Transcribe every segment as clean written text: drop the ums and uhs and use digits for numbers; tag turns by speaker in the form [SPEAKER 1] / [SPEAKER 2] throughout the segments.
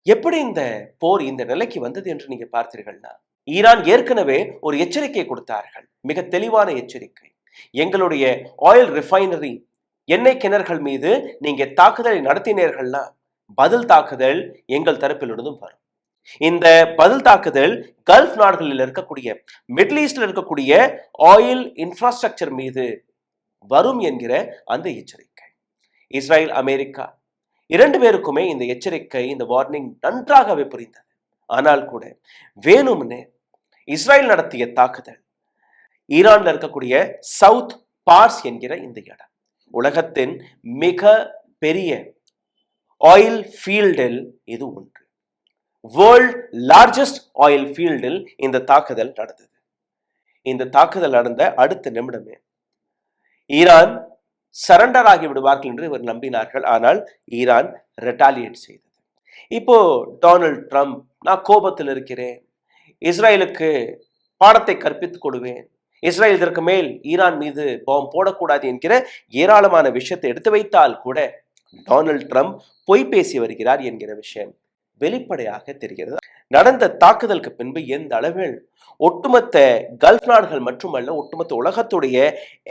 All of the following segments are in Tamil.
[SPEAKER 1] எப்படி இந்த போர் இந்த நிலைக்கு வந்தது என்று நீங்க பார்த்தீர்கள்னா, ஈரான் ஏற்கனவே ஒரு எச்சரிக்கை கொடுத்தார்கள். மிக தெளிவான எச்சரிக்கை. எங்களுடைய ஆயில் ரிஃபைனரி எண்ணெய் கிணறுகள் மீது நீங்க தாக்குதலை நடத்தினீர்கள்னா, பதில் தாக்குதல் எங்கள் தரப்பிலிருந்தும் வரும். இந்த பதில் தாக்குதல் கல்ஃப் நாடுகளில் இருக்கக்கூடிய, மிடில் ஈஸ்ட்ல இருக்கக்கூடிய ஆயில் இன்ஃப்ராஸ்ட்ரக்சர் மீது வரும் என்கிற அந்த எச்சரிக்கை. இஸ்ரேல், அமெரிக்கா 2 பேருக்குமே இந்த எச்சரிக்கை, இந்த வார்னிங் நன்றாகவே புரிந்தது. ஆனால் கூட வேணும்னே இஸ்ரேல் நடத்திய தாக்குதல் ஈரான்ல இருக்கக்கூடிய சவுத் பார்ஸ் என்கிற இந்த இடம் உலகத்தின் மிக பெரிய ஆயில் ஃபீல்டில் இது ஒன்று. வேர்ல்ட் லார்ஜஸ்ட் ஆயில் ஃபீல்டில் இந்த தாக்குதல் நடந்தது. இந்த தாக்குதல் நடந்த அடுத்த நிமிடமே ஈரான் சரண்டர் ஆகி விடுவார்கள் என்று இவர் நம்பினார்கள். ஆனால் ஈரான் ரெட்டாலியேட் செய்தது. இப்போ டொனால்ட் ட்ரம்ப், நான் கோபத்தில் இருக்கிறேன், இஸ்ரேலுக்கு பாடத்தை கற்பித்துக் கொடுவேன், இஸ்ரேல் இதற்கு மேல் ஈரான் மீது பாம் போடக்கூடாது என்கிற ஏராளமான விஷயத்தை எடுத்து வைத்தால் கூட டொனால்ட் ட்ரம்ப் பொய் பேசி வருகிறார் என்கிற விஷயம் வெளிப்படையாக தெரிகிறது. நடந்த தாக்குதலுக்கு பின்பு எந்த அளவில் ஒட்டுமொத்த கல்ஃப் நாடுகள் மட்டுமல்ல, ஒட்டுமொத்த உலகத்துடைய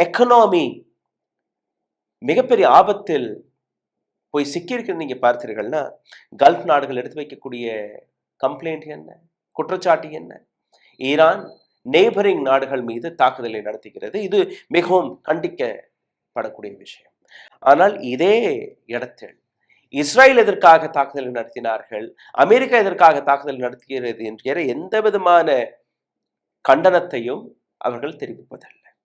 [SPEAKER 1] எக்கனாமி மிகப்பெரிய ஆபத்தில் போய் சிக்கியிருக்கிறது நீங்க பார்த்தீர்கள்னா, கல்ஃப் நாடுகள் எடுத்து வைக்கக்கூடிய கம்ப்ளைண்ட் என்ன, குற்றச்சாட்டு என்ன? ஈரான் நெய்பரிங் நாடுகள் மீது தாக்குதலை நடத்துகிறது. இது மிகவும் கண்டிக்கப்படக்கூடிய விஷயம். ஆனால் இதே இடத்தில் இஸ்ரேல் எதற்காக தாக்குதல் நடத்தினார்கள், அமெரிக்கா எதற்காக தாக்குதல் நடத்துகிறது என்கிற எந்த விதமான கண்டனத்தையும் அவர்கள் தெரிவிப்பதில்லை.